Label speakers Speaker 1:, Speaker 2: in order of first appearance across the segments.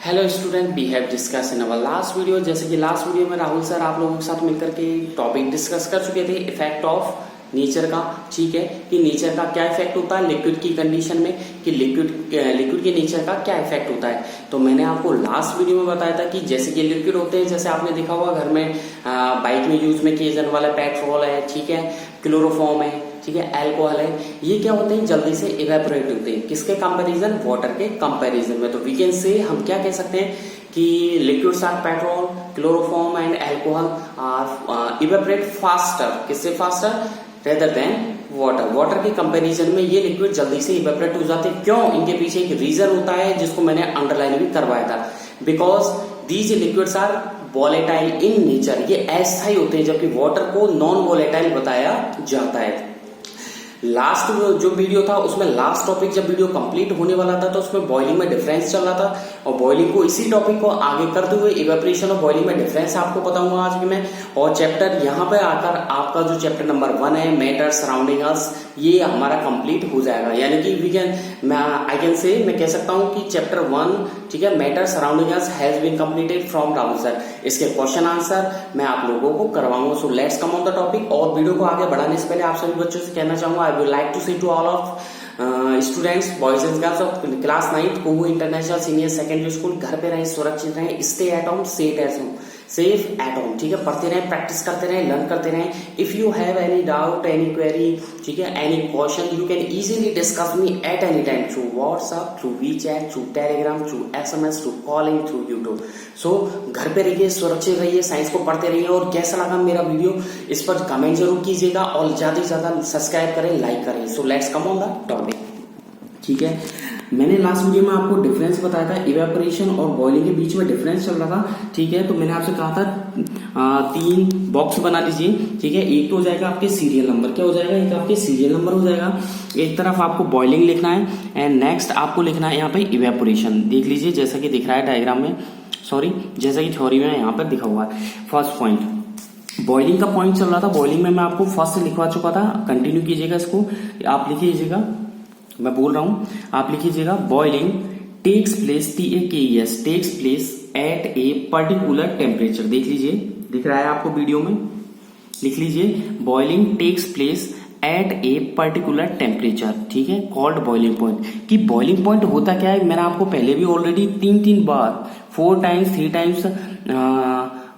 Speaker 1: Hello student, we have discuss in our last video. जैसे कि last video में Rahul sir आप लोगों के साथ मिलकर के टॉपिक डिस्कस कर चुके थे इफेक्ट ऑफ नेचर का। ठीक है, कि नेचर का क्या इफेक्ट होता है लिक्विड की कंडीशन में, कि लिक्विड के नेचर का क्या इफेक्ट होता है। तो मैंने आपको लास्ट वीडियो में बताया था कि जैसे कि लिक्विड होते हैं, जैसे आपने देखा होगा घर में बाइक में यूज में किए जाने वाला पेट्रोल है, ठीक है, क्लोरोफॉर्म है, ठीक है, अल्कोहल है, ये क्या होते हैं जल्दी से इवेपोरेट होते हैं। किसके कंपैरिजन? वाटर के कंपैरिजन में। तो वी कैन से हम क्या कह सकते हैं कि liquids are petrol, chloroform and alcohol are evaporate faster. किससे faster? Rather than water. Water के कंपैरिजन में ये लिक्विड जल्दी से इवेपोरेट हो जाते हैं। क्यों? इनके पीछे एक रीजन होता है जिसको मैंने अंडरलाइन भी करवाया था। Because these liquids are volatile in nature, ये अस्थायी होते हैं, जबकि वाटर को नॉन वॉलेटाइल बताया जाता है। लास्ट जो वीडियो था उसमें लास्ट टॉपिक जब वीडियो कंप्लीट होने वाला था तो उसमें बॉइलिंग में डिफरेंस चल रहा था, और बॉइलिंग को इसी टॉपिक को आगे करते हुए इवेपोरेशन और बॉइलिंग में डिफरेंस आपको बताऊंगा आज भी मैं। और चैप्टर यहाँ पे आकर आपका जो चैप्टर नंबर 1 है मैटर सराउंडिंग अस, ये हमारा कंप्लीट हो जाएगा। यानी कि आई कैन से मैं कह सकता हूँ कि चैप्टर 1, ठीक है, matter surrounding us has been completed from Rahul sir. इसके क्वेश्चन आंसर मैं आप लोगों को करवाऊंगा। So let's come on the topic. और वीडियो को आगे बढ़ाने से पहले आप सभी बच्चों से कहना चाहूंगा, I would like to say to all of students, boys and girls of class 9th Kuhu international senior secondary school, घर पे रहें, सुरक्षित रहें, stay at home, safe at home, ठीक है। पढ़ते रहें, प्रैक्टिस करते रहें, लर्न करते रहें। If you have any doubt, any query, ठीक है, any question, you can easily discuss me at any time through WhatsApp, through WeChat, through Telegram, through SMS, through calling, through YouTube. So घर पे रहिए, सुरक्षित रहिए, science को पढ़ते रहिए। और कैसा लगा मेरा वीडियो इस पर कमेंट जरूर कीजिएगा, और ज्यादा से ज्यादा सब्सक्राइब करें, लाइक करें। सो let's come on the topic, ठीक है। मैंने लास्ट वीडियो में आपको डिफरेंस बताया था, इवेपोरेशन और बॉइलिंग के बीच में डिफरेंस चल रहा था, ठीक है। तो मैंने आपसे कहा था 3 बॉक्स बना लीजिए, ठीक है। एक तो हो जाएगा आपके सीरियल नंबर, क्या हो जाएगा? एक आपके सीरियल नंबर हो जाएगा। एक तरफ आपको बॉइलिंग लिखना है एंड नेक्स्ट आपको लिखना है यहाँ पे इवेपोरेशन। देख लीजिए जैसा कि दिख रहा है डायग्राम में, सॉरी जैसा कि थ्योरी में यहाँ पर दिखा हुआ है। फर्स्ट पॉइंट बॉइलिंग का पॉइंट चल रहा था। बॉइलिंग में मैं आपको फर्स्ट लिखवा चुका था, कंटिन्यू कीजिएगा इसको, आप लिख लीजिएगा, मैं बोल रहा हूं, आप लिख लीजिएगा। Boiling takes place, TAKES, takes place at a particular temperature. देख लीजिए, दिख रहा है आपको वीडियो में, लिख लीजिए boiling takes place at a particular temperature, ठीक है, कॉल्ड बॉइलिंग पॉइंट। कि बॉइलिंग पॉइंट होता क्या है, मैंने आपको पहले भी ऑलरेडी 3 बार 4 times 3 times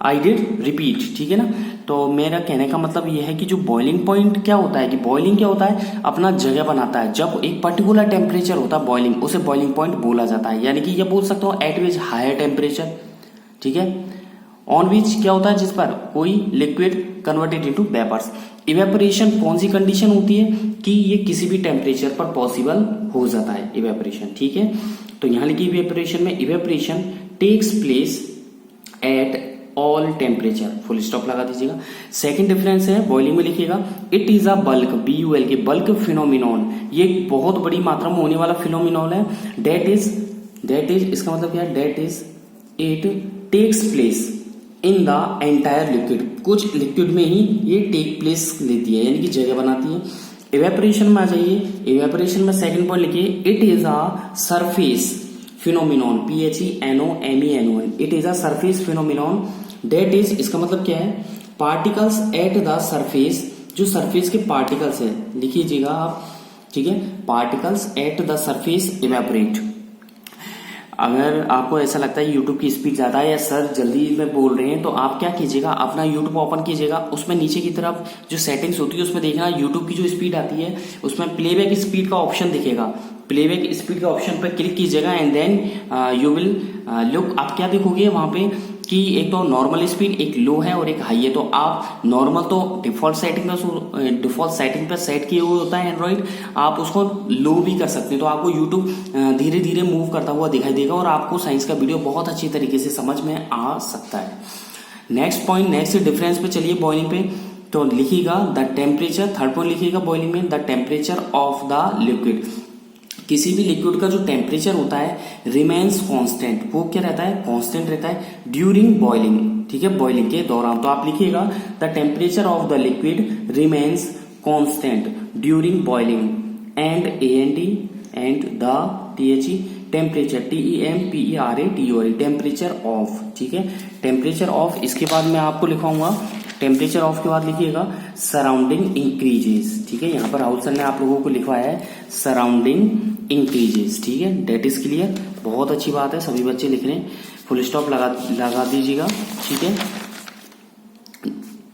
Speaker 1: I did repeat, ठीक है ना। तो मेरा कहने का मतलब यह है कि जो बॉइलिंग पॉइंट क्या होता है, कि बॉइलिंग क्या होता है, अपना जगह बनाता है। जब एक पर्टिकुलर टेम्परेचर होता है बॉइलिंग, उसे बॉइलिंग पॉइंट बोला जाता है। यानी कि ये बोल सकता हूँ एट विच हायर टेम्परेचर, ठीक है, ऑन विच क्या होता है, जिस पर कोई liquid converted into vapours. Evaporation कौन सी कंडीशन होती है कि ये किसी भी टेम्परेचर पर पॉसिबल हो जाता है इवेपोरेशन, ठीक है। तो यहां लिखिए इवेपोरेशन में, evaporation takes place at all temperature, full stop लगा दीजिएगा। सेकंड डिफरेंस है बॉइलिंग में लिखिएगा, it is a bulk, BULK, bulk phenomenon. ये बहुत बड़ी मात्रा में होने वाला फिनोमिनॉन है। डेट इज इसका मतलब क्या है? That is it takes place in the entire liquid, कुछ लिक्विड में ही ये टेक प्लेस लेती है, यानी कि जगह बनाती है। इवेपोरेशन में आ जाइए, इवेपोरेशन में सेकंड पॉइंट लिखिए, it is a surface phenomenon, PHENOMENON, it is a surface phenomenon. That is इसका मतलब क्या है? पार्टिकल्स एट द सरफेस, जो सरफेस के पार्टिकल्स है, लिखिएगा आप, ठीक है, particles at the surface evaporate. अगर आपको ऐसा लगता है यूट्यूब की स्पीड ज्यादा है या सर जल्दी में बोल रहे हैं, तो आप क्या कीजिएगा, अपना यूट्यूब ओपन कीजिएगा, उसमें नीचे की तरफ जो सेटिंग्स होती है उसमें देखना यूट्यूब की जो स्पीड आती है, उसमें प्लेबैक स्पीड का ऑप्शन दिखेगा। प्लेबैक स्पीड के ऑप्शन पर क्लिक कीजिएगा and then you will look, आप क्या देखोगे वहां पे कि एक तो नॉर्मल स्पीड, एक लो है और एक हाई है। तो आप नॉर्मल तो डिफॉल्ट सेटिंग पर सेट किए हुए होता है एंड्रॉइड, आप उसको लो भी कर सकते हैं। तो आपको यूट्यूब धीरे धीरे मूव करता हुआ दिखाई देगा और आपको साइंस का वीडियो बहुत अच्छी तरीके से समझ में आ सकता है। नेक्स्ट पॉइंट, नेक्स्ट डिफरेंस पे चलिए बॉइलिंग पे। तो लिखिएगा द टेम्परेचर, थर्ड पॉइंट लिखिएगा बॉइलिंग में, the temperature of the liquid. किसी भी लिक्विड का जो टेम्परेचर होता है रिमेन्स कांस्टेंट, वो क्या रहता है? कांस्टेंट रहता है ड्यूरिंग बॉइलिंग, ठीक है, बॉइलिंग के दौरान। तो आप लिखिएगा the temperature of the liquid remains constant during boiling and AND and the THE temperature, TEMPERATURE, temperature of, ठीक है, टेम्परेचर ऑफ। इसके बाद मैं आपको लिखाऊंगा टेम्परेचर ऑफ के बाद लिखिएगा सराउंडिंग इंक्रीजेस, ठीक है। यहाँ पर राहुल सर ने आप लोगों को लिखवाया है सराउंडिंग इंक्रीजेस, ठीक है, डेट इज क्लियर। बहुत अच्छी बात है, सभी बच्चे लिख रहे हैं, फुल स्टॉप लगा दीजिएगा, ठीक है।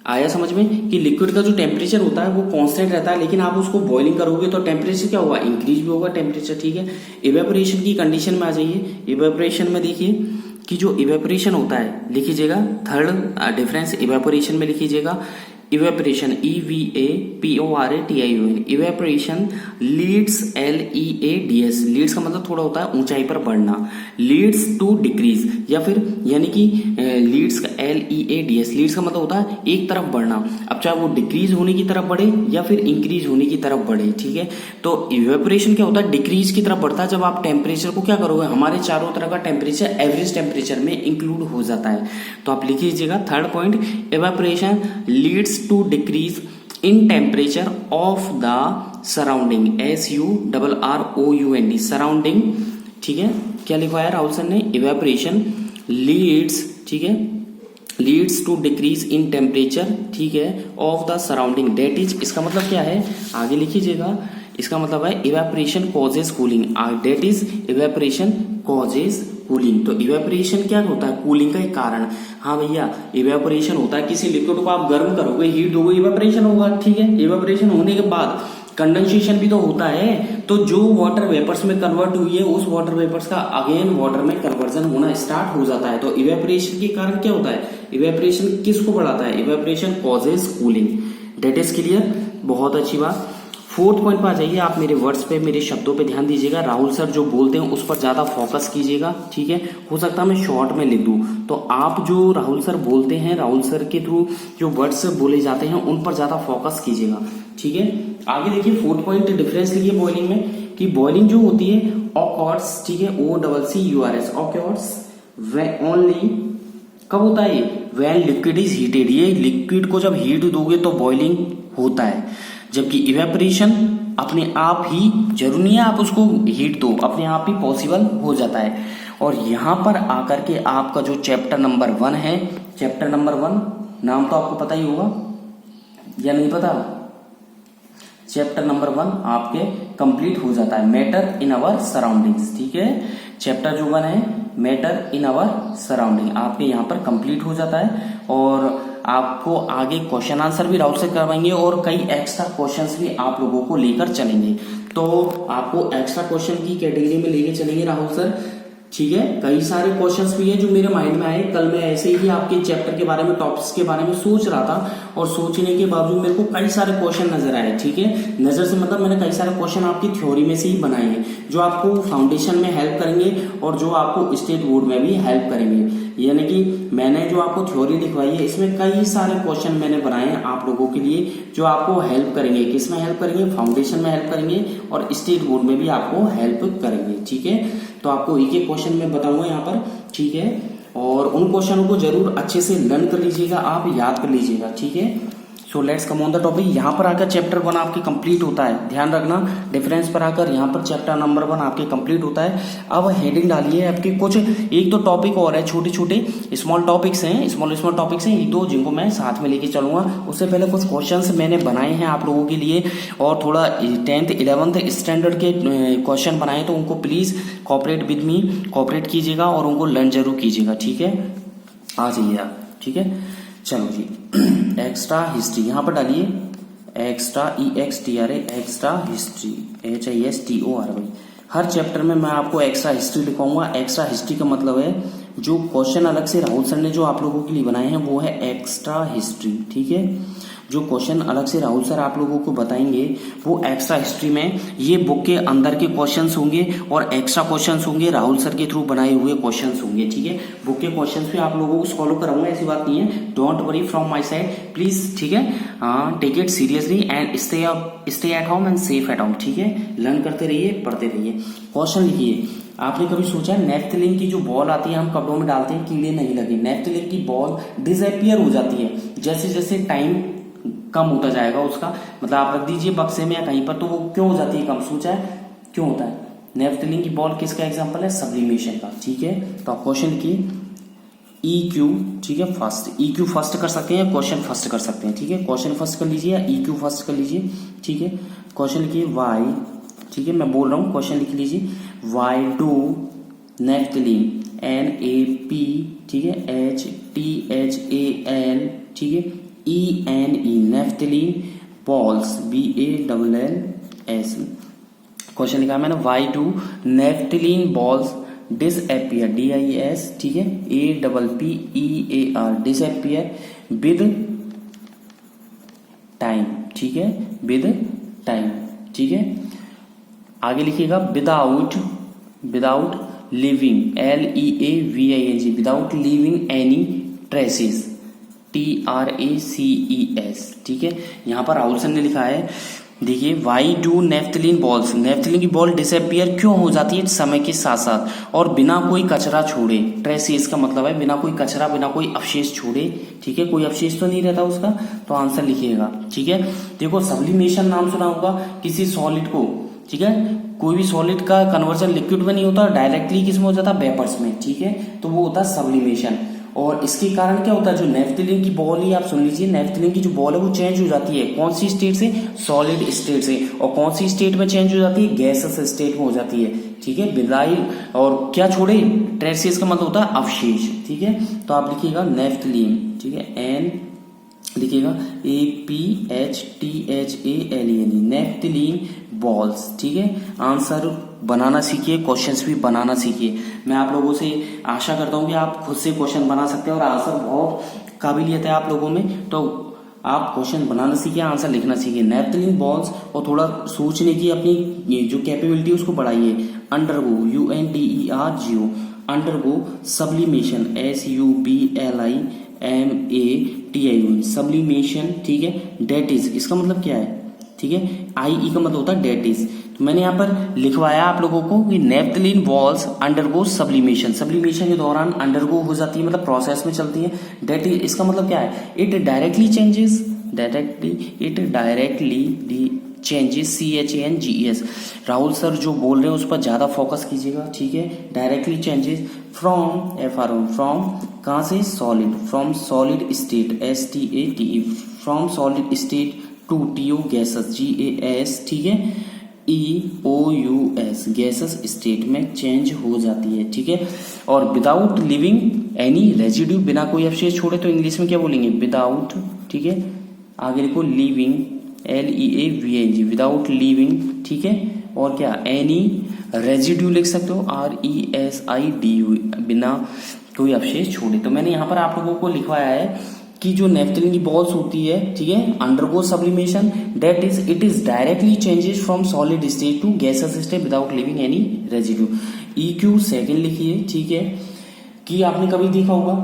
Speaker 1: आया समझ में कि लिक्विड का जो टेम्परेचर होता है वो कांस्टेंट रहता है, लेकिन आप उसको बॉइलिंग करोगे तो टेम्परेचर क्या होगा, इंक्रीज भी होगा टेम्परेचर, ठीक है। इवेपोरेशन की कंडीशन में आ जाइए। इवेपोरेशन में देखिए कि जो इवेपोरेशन होता है, लिखिएगा थर्ड डिफरेंस इवेपोरेशन में लिखिएगा evaporation, EVAPORATION, evaporation leads, LEADS, leads का मतलब थोड़ा होता है ऊंचाई पर बढ़ना, लीड्स टू डिक्रीज, या फिर यानी कि लीड्स का LEADS, लीड्स का मतलब होता है एक तरफ बढ़ना। अब चाहे वो डिक्रीज होने की तरफ बढ़े या फिर इंक्रीज होने की तरफ बढ़े, ठीक है। तो इवेपोरेशन क्या होता है, डिक्रीज की तरफ बढ़ता है जब आप टेम्परेचर को क्या करोगे, हमारे चारों तरफ का टेम्परेचर एवरेज टेम्परेचर में इंक्लूड हो जाता है। तो आप लिख लीजिएगा third point, evaporation leads to decrease in temperature of the surrounding, SURROUND, surrounding, ठीक है। क्या लिखवाया राहुल सर ने, इवेपोरेशन लीड्स, ठीक है, leads to decrease in temperature, ठीक है, of the surrounding, that is, इसका मतलब क्या है, आगे लिखिएगा, इसका मतलब है evaporation causes cooling, that is evaporation causes cooling. तो इवेपोरेशन क्या होता है, कूलिंग का एक कारण। हाँ भैया, इवेपोरेशन होता है किसी लिक्विड को आप गर्म करोगे, हीट दोगे, इवेपोरेशन होगा, ठीक है। इवेपोरेशन होने के बाद कंडेंसेशन भी तो होता है, तो जो वाटर वेपर्स में कन्वर्ट हुई है उस वाटर वेपर्स का अगेन वाटर में कन्वर्जन होना स्टार्ट हो जाता है। तो इवेपोरेशन के कारण क्या होता है, इवेपोरेशन किसको बढ़ाता है, evaporation causes cooling, that is clear. बहुत अच्छी बात। फोर्थ पॉइंट पर आ जाइए, आप मेरे वर्ड्स पे, मेरे शब्दों पे ध्यान दीजिएगा। राहुल सर जो बोलते हैं उस पर ज्यादा फोकस कीजिएगा, ठीक है। हो सकता है मैं शॉर्ट में लिख दूं, तो आप जो राहुल सर बोलते हैं, राहुल सर के थ्रू जो वर्ड्स बोले जाते हैं उन पर ज्यादा फोकस कीजिएगा, ठीक है। आगे देखिए फोर्थ पॉइंट डिफरेंस लिखिए बॉइलिंग में, कि बॉइलिंग जो होती है ऑकर्स, ठीक है, OCCURS, ऑकर्स ओनली, कब होता है ये, व्हेन लिक्विड इज हीटेड, ये लिक्विड को जब हीट दोगे तो बॉइलिंग होता है। जबकि इवेपोरेशन अपने आप ही, जरूरी नहीं है आप उसको हीट दो, अपने आप ही पॉसिबल हो जाता है। और यहां पर आकर के आपका जो चैप्टर नंबर 1 है, चैप्टर नंबर 1 नाम तो आपको पता ही होगा या नहीं पता, चैप्टर नंबर 1 आपके कंप्लीट हो जाता है, मैटर इन आवर सराउंडिंग्स, ठीक है। चैप्टर जो 1 है मैटर इन आवर सराउंडिंग आपके यहाँ पर कंप्लीट हो जाता है, और आपको आगे क्वेश्चन आंसर भी राहुल से करवाएंगे और कई एक्स्ट्रा क्वेश्चंस भी आप लोगों को लेकर चलेंगे। तो आपको एक्स्ट्रा क्वेश्चन की कैटेगरी में लेके चलेंगे राहुल सर, ठीक है। कई सारे क्वेश्चंस भी हैं जो मेरे माइंड में आए, कल मैं ऐसे ही आपके चैप्टर के बारे में, टॉपिक्स के बारे में सोच रहा था, और सोचने के बावजूद मेरे को कई सारे क्वेश्चन नजर आए, ठीक है। नजर से मतलब मैंने कई सारे क्वेश्चन आपकी थ्योरी में से ही बनाए हैं, जो आपको फाउंडेशन में हेल्प करेंगे और जो आपको स्टेट बोर्ड में भी हेल्प करेंगे। यानी कि मैंने जो आपको थ्योरी लिखवाई है, इसमें कई सारे क्वेश्चन मैंने बनाए हैं आप लोगों के लिए, जो आपको हेल्प करेंगे। किस में हेल्प करेंगे, फाउंडेशन में हेल्प करेंगे, और स्टेट बोर्ड में भी आपको हेल्प करेंगे, ठीक है। तो आपको एक एक क्वेश्चन में बताऊंगा यहाँ पर, ठीक है। और उन क्वेश्चनों को जरूर अच्छे से लर्न कर लीजिएगा, आप याद कर लीजिएगा, ठीक है। सो let's come on the topic. यहाँ पर आकर चैप्टर 1 आपके कंप्लीट होता है, ध्यान रखना, डिफरेंस पर आकर यहाँ पर चैप्टर नंबर 1 आपके कंप्लीट होता है। अब हेडिंग डालिए आपके कुछ, एक तो टॉपिक और है, छोटे छोटे स्मॉल टॉपिक्स हैं, स्मॉल टॉपिक्स हैं एक दो, जिनको मैं साथ में लेके चलूंगा। उससे पहले कुछ क्वेश्चंस मैंने बनाए हैं आप लोगों के लिए, और थोड़ा 10th 11th स्टैंडर्ड के क्वेश्चन बनाए, तो उनको please cooperate with me, cooperate कीजिएगा और उनको लर्न जरूर कीजिएगा, ठीक है। आ जाइए आप, ठीक है। चलो जी, एक्स्ट्रा हिस्ट्री यहाँ पर डालिए, extra EXTRA, extra history, HISTORY। हर चैप्टर में मैं आपको एक्स्ट्रा हिस्ट्री लिखवाऊंगा। एक्स्ट्रा हिस्ट्री का मतलब है जो क्वेश्चन अलग से राहुल सर ने जो आप लोगों के लिए बनाए हैं वो है एक्स्ट्रा हिस्ट्री, ठीक है। जो क्वेश्चन अलग से राहुल सर आप लोगों को बताएंगे वो एक्स्ट्रा हिस्ट्री में, ये बुक के अंदर के क्वेश्चंस होंगे और एक्स्ट्रा क्वेश्चंस होंगे, राहुल सर के थ्रू बनाए हुए क्वेश्चंस होंगे, ठीक है। बुक के क्वेश्चंस भी आप लोगों को फॉलो कराऊंगा, ऐसी बात नहीं है, don't worry from my side please, ठीक है। Take it seriously and stay at home and safe at home, ठीक है। लर्न करते रहिए, पढ़ते रहिए। क्वेश्चन लिखिए, आपने कभी सोचा नेफ्थलीन की जो बॉल आती है हम कपड़ों में डालते हैं, कीड़े नहीं लगे, नेफ्थलीन की बॉल डिसअपियर हो जाती है जैसे जैसे टाइम कम होता जाएगा उसका, मतलब आप रख दीजिए बक्से में या कहीं पर, तो वो क्यों हो जाती है कम, सोचा है क्यों होता है, नेफ्थलीन की बॉल किसका एग्जांपल है? सब्लिमेशन का। ठीक है, तो आप क्वेश्चन लिखिए EQ, ठीक है, फर्स्ट EQ फर्स्ट कर सकते हैं या क्वेश्चन फर्स्ट कर सकते हैं। ठीक है, क्वेश्चन फर्स्ट कर लीजिए या EQ फर्स्ट कर लीजिए। ठीक है, क्वेश्चन लिखिए वाई, ठीक है, मैं बोल रहा हूँ, क्वेश्चन लिख लीजिए वाई डू नेफ्थलीन NAP, ठीक है, HTHAL, ठीक है, ENE naphthalene balls BALLS। Question लिखा है मैंने why do naphthalene balls disappear DIS, ठीक है, APPEAR डिसअपियर विद टाइम। ठीक है, विद टाइम। ठीक है, आगे लिखिएगा without leaving LEAVING without leaving any traces TRACES। ठीक है, यहां पर राहुल सर ने लिखा है, देखिए why do naphthalene balls, naphthalene की बॉल डिसअपियर क्यों हो जाती है समय के साथ साथ और बिना कोई कचरा छोड़े। ट्रेसेस का मतलब है बिना कोई कचरा, बिना कोई अवशेष छोड़े। ठीक है, कोई अवशेष तो नहीं रहता उसका, तो आंसर लिखिएगा। ठीक है, देखो सब्लिमेशन नाम सुना होगा किसी सॉलिड को। ठीक है, कोई भी सॉलिड का कन्वर्जन लिक्विड में नहीं होता, डायरेक्टली किसमें हो जाता है? वेपर्स में। ठीक है, तो वो होता है सब्लिमेशन। और इसके कारण क्या होता है, जो नेफ्थलीन की बॉल ही आप सुन लीजिए, नेफ्थलीन की जो बॉल है वो चेंज हो जाती है कौन सी स्टेट से? सॉलिड स्टेट से। और कौन सी स्टेट में चेंज हो जाती है? गैसेस स्टेट में हो जाती है। ठीक है, विदाई और क्या छोड़े? ट्रेसेस का मतलब होता है अवशेष। ठीक है, तो आप लिखिएगा नेफ्थलीन, ठीक है, N लिखिएगा APHTHALEN नेफ्थलीन बॉल्स। ठीक है, आंसर बनाना सीखिए, क्वेश्चंस भी बनाना सीखिए। मैं आप लोगों से आशा करता हूं कि आप खुद से क्वेश्चन बना सकते हैं और आंसर बहुत काबिलियत है आप लोगों में, तो आप क्वेश्चन बनाना सीखिए, आंसर लिखना सीखिए। नेफ्थलीन बॉल्स और थोड़ा सोचने की अपनी जो कैपेबिलिटी उसको बढ़ाइए। Undergo UNDERGO undergo sublimation SUBLIMATION sublimation. ठीक है, डेट इज इसका मतलब क्या है? ठीक है, IE का मतलब होता है डेट इज। तो मैंने यहाँ पर लिखवाया आप लोगों को कि naphthalene balls undergo sublimation, sublimation के दौरान अंडरगो हो जाती है, मतलब प्रोसेस में चलती है। डेट इज इसका मतलब क्या है? It directly changes CHANGES। Rahul sir जो बोल रहे हैं उस पर ज्यादा फोकस कीजिएगा। ठीक है, डायरेक्टली चेंजेस फ्रॉम फ्रॉम कहां से? Solid, from solid state STATE from solid state to TO gaseous GAS। ठीक है, EOUS गैसेस स्टेट में चेंज हो जाती है। ठीक है, और विदाउट लिविंग एनी रेजिड्यू बिना कोई अवशेष छोड़े, तो इंग्लिश में क्या बोलेंगे? विदाउट। ठीक है, आगे लिखो लिविंग LEAVING विदाउट लिविंग। ठीक है, और क्या? एनी रेजिड्यू लिख सकते हो RESIDU बिना कोई अवशेष छोड़े। तो मैंने यहाँ पर आप लोगों को लिखवाया है कि जो नेफ्थलीन की बॉल्स होती है, ठीक है, undergo sublimation, that is it is directly changes from solid state to gaseous state without leaving any residue. EQ second लिखिए। ठीक है, कि आपने कभी देखा होगा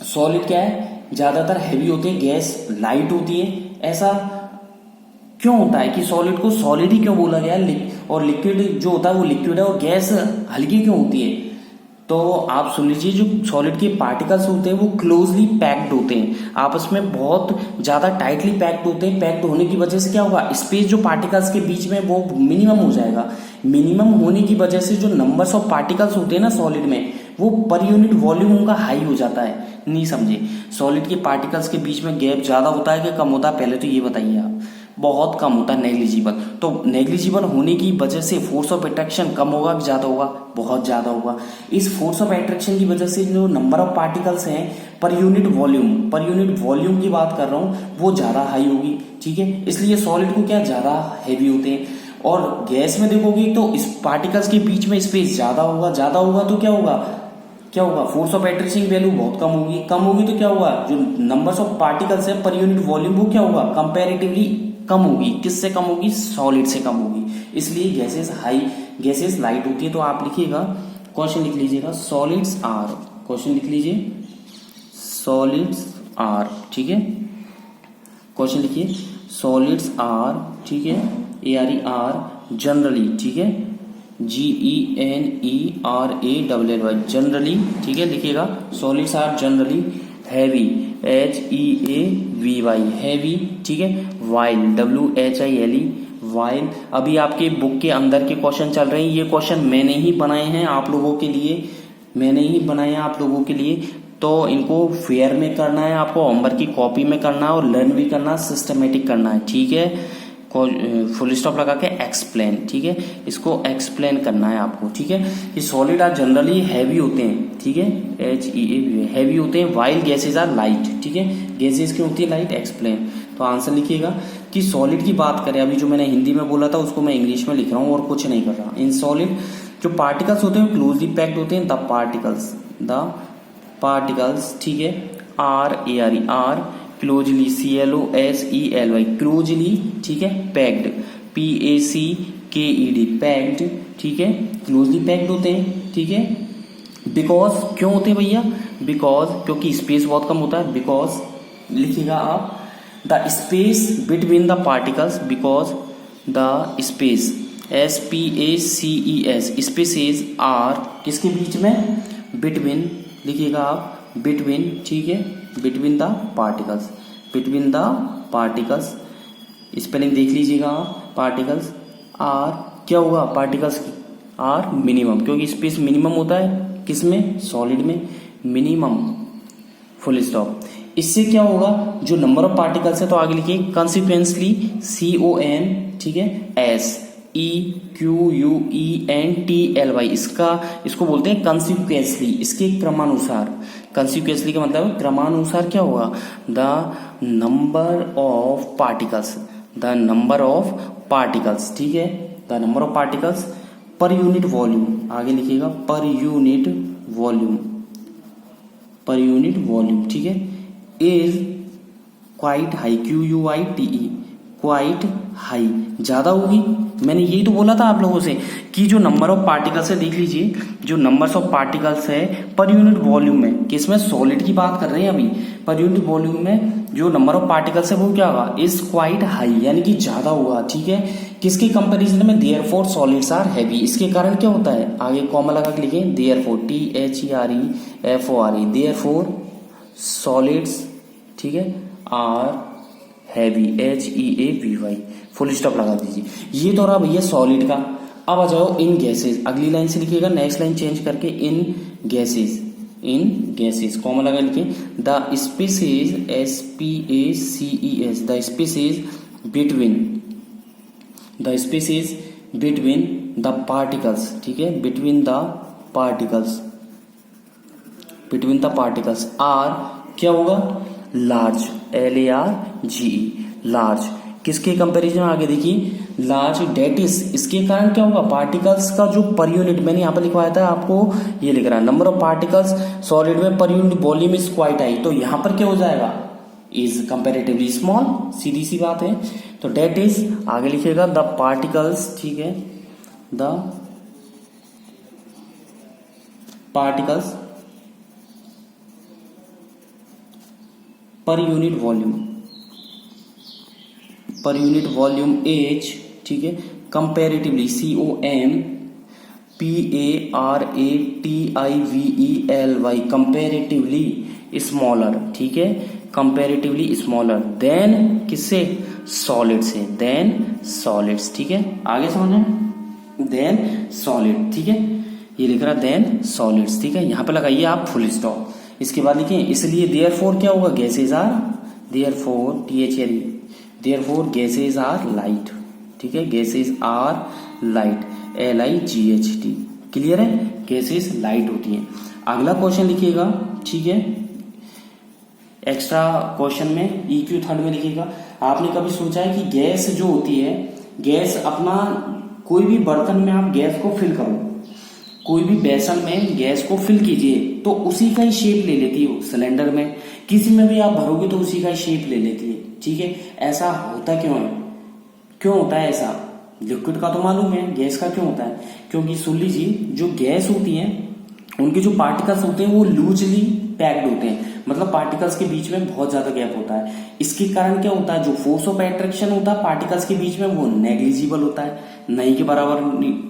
Speaker 1: सॉलिड क्या है? ज्यादातर हैवी होते हैं, गैस लाइट होती है। ऐसा क्यों होता है कि सॉलिड को सॉलिड ही क्यों बोला गया है और लिक्विड जो होता है वो लिक्विड है और गैस हल्की क्यों होती है? तो आप सुन लीजिए, जो सॉलिड के पार्टिकल्स होते हैं वो क्लोजली पैक्ड होते हैं, आपस में बहुत ज्यादा टाइटली पैक्ड होते हैं। पैक्ड होने की वजह से क्या होगा? स्पेस जो पार्टिकल्स के बीच में वो मिनिमम हो जाएगा। मिनिमम होने की वजह से जो नंबर्स ऑफ पार्टिकल्स होते हैं ना सॉलिड में, वो पर यूनिट वॉल्यूम उनका हाई हो जाता है। नहीं समझे? सॉलिड के पार्टिकल्स के बीच में गैप ज्यादा होता है कि कम होता है? पहले तो ये बताइए आप। बहुत कम होता है, नेग्लिजिबल। तो नेग्लिजिबल होने की वजह से फोर्स ऑफ अट्रैक्शन कम होगा कि ज्यादा होगा? बहुत ज्यादा होगा। इस फोर्स ऑफ अट्रैक्शन की वजह से जो नंबर ऑफ पार्टिकल्स हैं पर यूनिट वॉल्यूम की बात कर रहा हूं, वो ज्यादा हाई होगी। ठीक है, इसलिए सॉलिड को क्या ज्यादा हैवी होते हैं। और गैस में देखोगे तो इस पार्टिकल्स के बीच में स्पेस ज्यादा होगा तो क्या होगा? फोर्स ऑफ अट्रैक्शन की वैल्यू बहुत कम होगी तो क्या होगा? जो नंबर्स ऑफ पार्टिकल्स है पर यूनिट वॉल्यूम वो क्या होगा? कंपैरेटिवली कम होगी। किससे कम होगी? सॉलिड से कम होगी। इसलिए गैसेस लाइट होती है। तो आप लिखिएगा, क्वेश्चन लिख लीजिएगा, सॉलिड्स आर, क्वेश्चन लिख लीजिए सॉलिड्स आर। ठीक है, क्वेश्चन लिखिए सॉलिड्स आर, ठीक है, ARE जनरली, ठीक है, GENERALLY जनरली। ठीक है, लिखिएगा solids are generally heavy, HEAVY heavy. ठीक है, वाइल WHILE वाइल अभी आपके बुक के अंदर के क्वेश्चन चल रहे हैं, ये क्वेश्चन मैंने ही बनाए हैं आप लोगों के लिए, मैंने ही बनाए हैं आप लोगों के लिए। तो इनको फेयर में करना है, आपको होमवर्क की कॉपी में करना है और लर्न भी करना, सिस्टमेटिक करना है, ठीक है। फुल स्टॉप लगा के एक्सप्लेन, ठीक है, इसको एक्सप्लेन करना है आपको, ठीक है। ये सॉलिड आर जनरली हैवी होते हैं, ठीक है, HEA हैवी होते हैं, वाइल गैसेज आर लाइट, ठीक है, गैसेज की होती है लाइट। एक्सप्लेन, तो आंसर लिखिएगा कि सॉलिड की बात करें, अभी जो मैंने हिंदी में बोला था उसको मैं इंग्लिश में लिख रहा हूँ और कुछ नहीं कर रहा। इन सॉलिड जो पार्टिकल्स होते हैं क्लोजली पैक्ड होते हैं, द पार्टिकल्स, ठीक है, आर क्लोजली, CLOSELY क्लोजली, ठीक है, पैक्ड, PACKED पैक्ड, ठीक है, क्लोजली पैक्ड होते हैं, ठीक है। बिकॉज क्यों होते हैं भैया? बिकॉज क्योंकि स्पेस बहुत कम होता है, बिकॉज लिखिएगा आप the space between the particles, because the space SPACES spaces are किसके बीच में? बिटवीन, लिखिएगा आप बिटवीन, ठीक है, between the particles, between the particles, spelling देख लीजिएगा आप। पार्टिकल्स आर क्या होगा? पार्टिकल्स आर मिनिमम, क्योंकि स्पेस मिनिमम होता है किसमें? सॉलिड में, मिनिमम, फुल स्टॉप। इससे क्या होगा? जो नंबर ऑफ पार्टिकल्स है तो आगे लिखिए कंसिक्वेंसली, CON, ठीक है, SEQUENTLY इसको बोलते हैं कंसिक्वेंसली, इसके क्रमानुसार। कंसिक्वेंसली का मतलब क्रमानुसार क्या होगा? The number of particles, the number of particles, ठीक है, the number of particles per unit volume, आगे लिखिएगा पर unit volume, per unit volume, ठीक है, is quite high, QUITE quite high, ज्यादा होगी। मैंने यही तो बोला था आप लोगों से कि जो नंबर ऑफ पार्टिकल्स है, देख लीजिए जो नंबर्स ऑफ पार्टिकल्स है पर यूनिट वॉल्यूम में, किसमें? सॉलिड की बात कर रहे हैं अभी। पर यूनिट वॉल्यूम में जो नंबर ऑफ पार्टिकल्स है वो क्या होगा? इज क्वाइट हाई, यानी कि ज्यादा होगा, ठीक है। किसके कंपैरिजन में? Therefore solids are heavy. इसके कारण क्या होता है? आगे कॉमा लगा के लिखे देयरफॉर, THEREFORE, देयरफॉर सॉलिड्स, ठीक है, are heavy, HEAVY, full stop लगा दीजिए। ये तो रहा भैया सॉलिड का। अब आ जाओ इन गैसेज, अगली लाइन से लिखिएगा, नेक्स्ट लाइन चेंज करके in gases, in gases comma लगा लिखिए the spaces, SPACES the spaces between, the spaces between the particles, ठीक है, between the particles, between the particles are क्या होगा? Large, LARGE, large. किसके कंपैरिजन? आगे देखिए लार्ज, डेट इज, इसके कारण क्या होगा? पार्टिकल्स का जो पर यूनिट, मैंने यहाँ पर लिखवाया था आपको, ये लिख रहा है नंबर ऑफ पार्टिकल्स सॉलिड में पर unit volume is quite high, तो यहाँ पर क्या हो जाएगा? इज कंपेरेटिवली स्मॉल, सीधी सी बात है। तो डेट इज, आगे लिखिएगा द पार्टिकल्स, ठीक है, the particles per unit volume, per unit volume as, ठीक है, कंपेरेटिवली, COMPARATIVELY कंपेरेटिवली स्मॉलर, ठीक है, कंपेरेटिवली स्मॉलर देन किससे? सॉलिड से, देन सॉलिड्स, ठीक है, आगे समझे? देन सॉलिड, ठीक है, ये लिख रहा देन सॉलिड्स, ठीक है, यहां पे लगाइए आप फुल स्टॉप। इसके बाद लिखिए इसलिए देयरफॉर क्या होगा? Gases are, therefore THERE, therefore gases are light, ठीक है, gases are light, LIGHT, clear है? गैसेज लाइट होती है। अगला क्वेश्चन लिखिएगा, ठीक है, एक्स्ट्रा क्वेश्चन में EQ थर्ड में लिखिएगा। आपने कभी सोचा है कि गैस जो होती है, गैस अपना कोई भी बर्तन में आप गैस को फिल करो, कोई भी बेसन में गैस को फिल कीजिए तो उसी का ही शेप ले लेती है। सिलेंडर में किसी में भी आप भरोगे तो उसी का ही शेप ले लेती है, ठीक है। ऐसा होता क्यों है? क्यों होता है ऐसा? लिक्विड का तो मालूम है, गैस का क्यों होता है? क्योंकि सुन लीजिए जो गैस होती है उनके जो पार्टिकल्स होते हैं वो लूजली पैक्ड होते हैं, मतलब पार्टिकल्स के बीच में बहुत ज्यादा गैप होता है। इसके कारण क्या होता है? जो फोर्स ऑफ अट्रैक्शन होता है पार्टिकल्स के बीच में वो नेग्लिजिबल होता है, नहीं के बराबर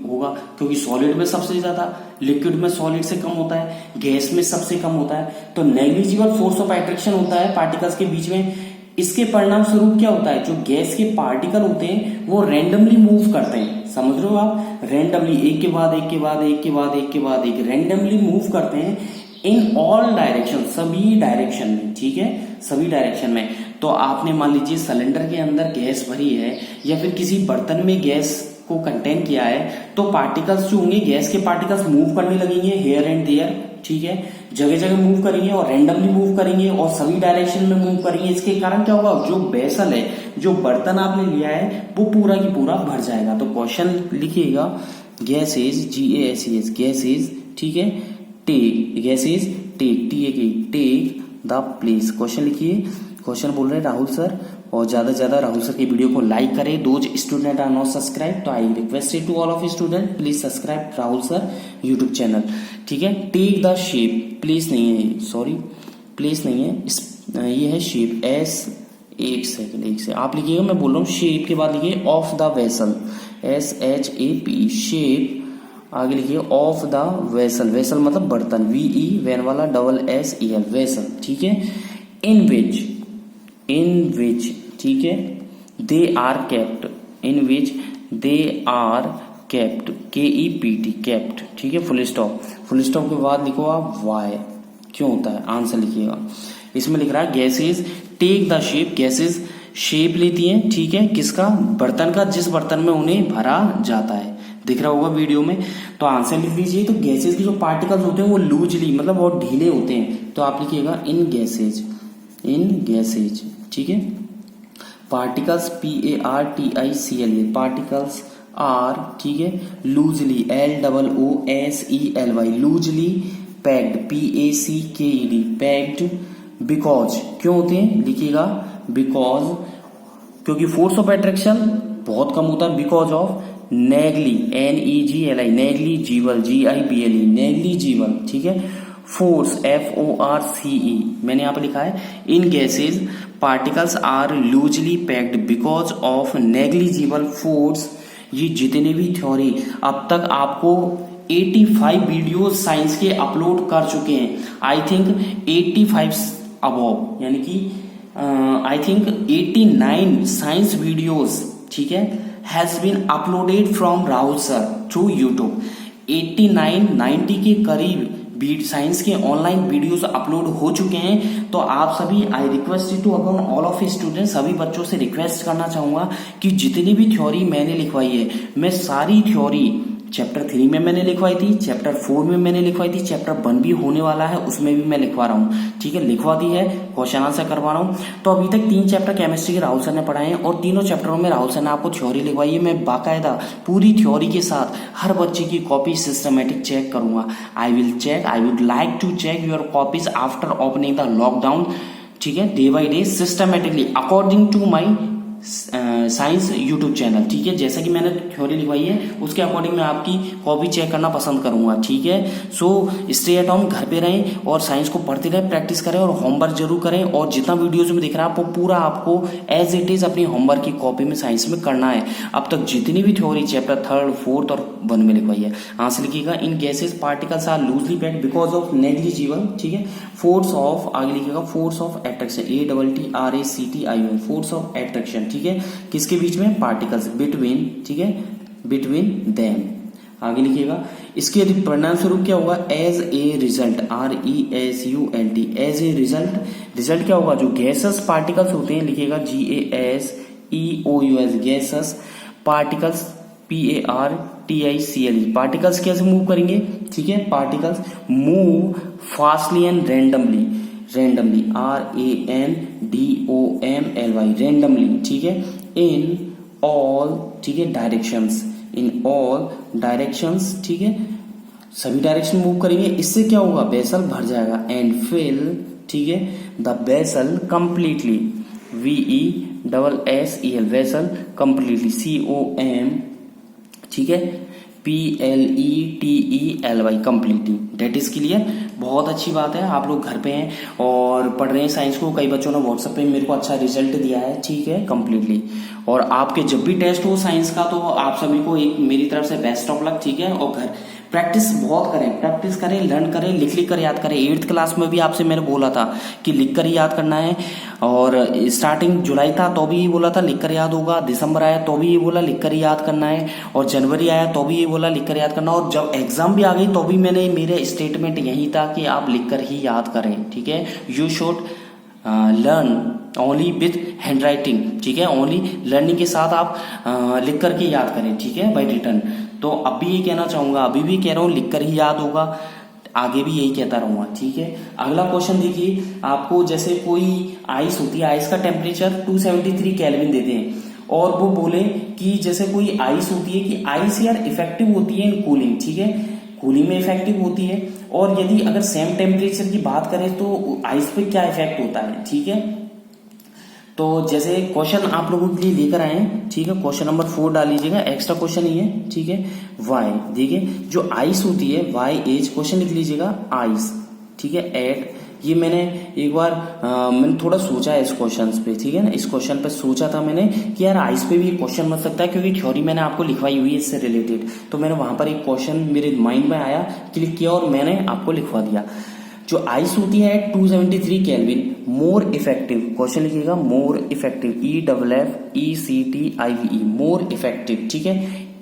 Speaker 1: होगा, क्योंकि सॉलिड में सबसे ज्यादा, लिक्विड में सॉलिड से कम होता है, गैस में सबसे कम होता है। तो नेग्लिजिबल फोर्स ऑफ अट्रैक्शन होता है पार्टिकल्स के बीच में, इसके परिणाम स्वरूप क्या होता है, जो गैस के पार्टिकल होते हैं वो रैंडमली मूव करते हैं। समझ रहे हो आप, रैंडमली एक के बाद एक के बाद एक के बाद एक के बाद एक रैंडमली मूव करते हैं इन ऑल डायरेक्शन, सभी डायरेक्शन में, ठीक है, सभी डायरेक्शन में। तो आपने मान लीजिए सिलेंडर के अंदर गैस भरी है या फिर किसी बर्तन में गैस को कंटेन किया है, तो पार्टिकल्स जो होंगे, गैस के पार्टिकल्स मूव करने लगेंगे हेयर एंड देयर, ठीक है, जगह जगह मूव करेंगे और रैंडमली मूव करेंगे और सभी डायरेक्शन में मूव करेंगे। इसके कारण क्या होगा, जो वेसल है, जो बर्तन आपने लिया है वो पूरा की पूरा भर जाएगा। तो क्वेश्चन लिखिएगा, gas is GASES, gas is, ठीक है, take, gas is take, take the place. Question लिखिए, क्वेश्चन बोल रहे हैं राहुल सर, और ज्यादा से ज्यादा राहुल सर की वीडियो को लाइक करें। Those student are not subscribe, तो I request to all of student please subscribe Rahul sir YouTube channel, ठीक है। टेक द शेप, प्लेस नहीं है, सॉरी प्लेस नहीं है, ये है शेप, एस, एक सेकंड आप लिखिएगा, मैं बोल रहा हूँ शेप के बाद लिखिए of the vessel, SHAP, shape, आगे लिखिए ऑफ द वेसल, वेसल मतलब बर्तन, VE वैन वाला SSEL, वेसल, ठीक है। इन विच, ठीक है, they are kept, in which they are kept, KEPT, kept, ठीक है, फुल स्टॉप, फुल स्टॉप के बाद लिखो आप वाई, क्यों होता है, आंसर लिखिएगा। इसमें लिख रहा है gases take the shape, gases shape लेती हैं, ठीक है, किसका, बर्तन का, जिस बर्तन में उन्हें भरा जाता है, दिख रहा होगा वीडियो में। तो आंसर लिख दीजिए। तो गैसेज के जो पार्टिकल्स होते हैं वो लूजली मतलब बहुत ढीले होते हैं, तो आप लिखिएगा इन गैसेज, ठीक है। पार्टिकल्स PARTICLE, पार्टिकल्स आर, ठीक है, loosely LOOSELY, loosely packed, PACKED, packed, because, क्यों होते हैं, लिखिएगा बिकॉज, क्योंकि फोर्स ऑफ अट्रैक्शन बहुत कम होता है, because of negli, NEGLI, negligible, GIBLE, negligible, ठीक है, फोर्स, FORCE, मैंने यहाँ पे लिखा है in gases particles are loosely packed because of negligible force. ये जितने भी थ्योरी अब तक आपको 85 वीडियोस साइंस के अपलोड कर चुके हैं, आई थिंक 85 अबव, यानी कि आई थिंक 89 साइंस वीडियोस, ठीक है, has been uploaded from Rahul sir through YouTube. 89-90 के करीब साइंस के ऑनलाइन वीडियोस अपलोड हो चुके हैं। तो आप सभी, आई request two upon all of student, सभी बच्चों से रिक्वेस्ट करना चाहूंगा कि जितनी भी थ्योरी मैंने लिखवाई है, मैं सारी थ्योरी चैप्टर 3 में मैंने लिखवाई थी, चैप्टर 4 में मैंने लिखवाई थी, चैप्टर 1 भी होने वाला है उसमें भी मैं लिखवा रहा हूँ, ठीक है, लिखवा दी है, क्वेश्चन आंसर करवा रहा हूँ। तो अभी तक 3 चैप्टर केमिस्ट्री के राहुल सर ने पढ़ाए हैं और तीनों चैप्टरों में राहुल सर ने आपको थ्योरी लिखवाई है। मैं बाकायदा पूरी थ्योरी के साथ हर बच्चे की कॉपी सिस्टमेटिक चेक करूंगा। I would like to check your copies after opening the lockdown, ठीक है, day by day systematically according to my science YouTube channel, ठीक है। जैसा कि मैंने थ्योरी लिखवाई है उसके अकॉर्डिंग मैं आपकी कॉपी चेक करना पसंद करूंगा, ठीक है। सो स्टे एट होम, घर पे रहें और साइंस को पढ़ते रहें, प्रैक्टिस करें और होमवर्क जरूर करें। और जितना वीडियोज में दिख रहा है आपको पूरा आपको एज इट इज अपनी होमवर्क की कॉपी में साइंस में करना है। अब तक जितनी भी थ्योरी चैप्टर 3, 4 और 1 में लिखवाई है, आंसर लिखिएगा in gases particles are loosely packed because of negligible, ठीक है, फोर्स ऑफ, आगे लिखिएगा force of attraction, ATTRACTION, force of attraction, ठीक है, किसके बीच में, पार्टिकल्स, बिटवीन, ठीक है, बिटवीन देम, आगे लिखिएगा। इसके परिणाम स्वरूप क्या होगा, as a result, RESULT, as a result, result क्या होगा, जो गैसेस पार्टिकल्स होते हैं, लिखिएगा GASEOUS, gaseous particles, PARTICLE, particles कैसे मूव करेंगे, ठीक है, particles move fastly and randomly, RANDOMLY, randomly, ठीक है, इन ऑल, ठीक है, डायरेक्शंस, इन ऑल डायरेक्शंस, ठीक है, सभी डायरेक्शन मूव करेंगे। इससे क्या होगा, वेसल भर जाएगा, एंड फिल, ठीक है, the vessel completely, VESSEL, vessel completely, COM, ठीक है, PLETELY, completely, that is clear. बहुत अच्छी बात है, आप लोग घर पे हैं और पढ़ रहे हैं साइंस को। कई बच्चों ने व्हाट्सएप पे मेरे को अच्छा रिजल्ट दिया है, ठीक है, कंप्लीटली। और आपके जब भी टेस्ट हो साइंस का तो आप सभी को एक मेरी तरफ से बेस्ट ऑफ लक, ठीक है। और घर प्रैक्टिस बहुत करें, प्रैक्टिस करें, लर्न करें, लिख लिख कर याद करें। 8th क्लास में भी आपसे मैंने बोला था कि लिख कर ही याद करना है, और स्टार्टिंग जुलाई था तो भी ये बोला था लिख कर याद होगा, दिसंबर आया तो भी ये बोला लिख कर ही याद करना है, और जनवरी आया तो भी ये बोला लिख कर याद करना, और जब एग्जाम भी आ गई तो भी मैंने मेरे स्टेटमेंट यही था कि आप लिख कर ही याद करें, ठीक है। You should learn only with hand writing, ठीक है, ओनली लर्निंग के साथ आप लिख करके याद करें, ठीक है, बाय रिटर्न। तो अभी ये कहना चाहूंगा, अभी भी कह रहा हूँ लिख कर ही याद होगा, आगे भी यही कहता रहूंगा, ठीक है। अगला क्वेश्चन देखिए, आपको जैसे कोई आइस होती है, आइस का टेम्परेचर 273 केल्विन देते हैं, और वो बोले कि जैसे कोई आइस होती है कि आइस यार इफेक्टिव होती है इन कूलिंग, ठीक है, कूलिंग में इफेक्टिव होती है, और यदि अगर सेम टेम्परेचर की बात करें तो आइस पे क्या इफेक्ट होता है, ठीक है। तो जैसे क्वेश्चन आप लोगों के लिए लेकर आए हैं, ठीक है, क्वेश्चन नंबर 4 डाल लीजिएगा, एक्स्ट्रा क्वेश्चन ही है, ठीक है। वाई देखिए, जो आइस होती है, वाई एज क्वेश्चन लिख लीजिएगा आइस, ठीक है, एट, ये मैंने एक बार मैंने थोड़ा सोचा है इस क्वेश्चन पे, ठीक है ना, इस क्वेश्चन पे सोचा था मैंने कि यार आइस पे भी क्वेश्चन बन सकता है, क्योंकि थ्योरी मैंने आपको लिखवाई हुई है इससे रिलेटेड, तो मैंने वहां पर एक क्वेश्चन मेरे माइंड में आया, क्लिक किया और मैंने आपको लिखवा दिया। जो आइस होती है 273 केल्विन, मोर इफेक्टिव, क्वेश्चन लिखिएगा more effective, EFFECTIVE, more effective, ठीक है,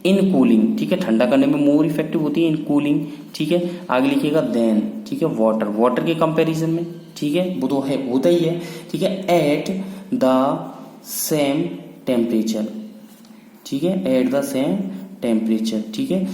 Speaker 1: इन कूलिंग, ठीक है, ठंडा करने में मोर इफेक्टिव होती है इन कूलिंग, ठीक है। आगे लिखिएगा देन, ठीक है, वाटर, वाटर के कंपैरिजन में, ठीक है, वो तो है, होता ही है, ठीक है, एट द सेम टेम्परेचर, ठीक है, एट द सेम टेम्परेचर, ठीक है।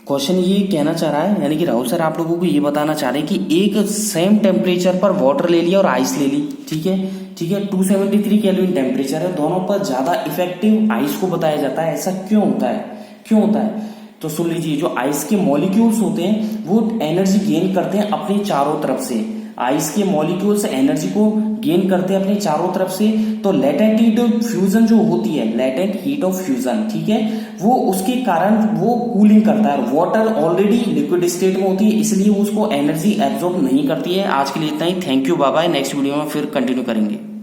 Speaker 1: क्वेश्चन ये कहना चाह रहा है, यानी कि राहुल सर आप लोगों को ये बताना चाह रहे हैं कि एक सेम टेम्परेचर पर वाटर ले लिया और आइस ले ली, ठीक है, ठीक है, 273 केल्विन टेम्परेचर है, दोनों पर ज्यादा इफेक्टिव आइस को बताया जाता है, ऐसा क्यों होता है, क्यों होता है? तो सुन लीजिए, जो आइस के मॉलिक्यूल्स होते हैं वो एनर्जी गेन करते हैं अपने चारों तरफ से, आइस के मॉलिक्यूल्स एनर्जी को गेन करते हैं अपने चारों तरफ से, तो लेटेंट हीट ऑफ फ्यूजन जो होती है, लेटेंट हीट ऑफ फ्यूजन, ठीक है, वो उसके कारण वो कूलिंग करता है। वाटर ऑलरेडी लिक्विड स्टेट में होती है, इसलिए उसको एनर्जी एब्जॉर्ब नहीं करती है। आज के लिए इतना ही, thank you, bye bye, next video में फिर कंटिन्यू करेंगे।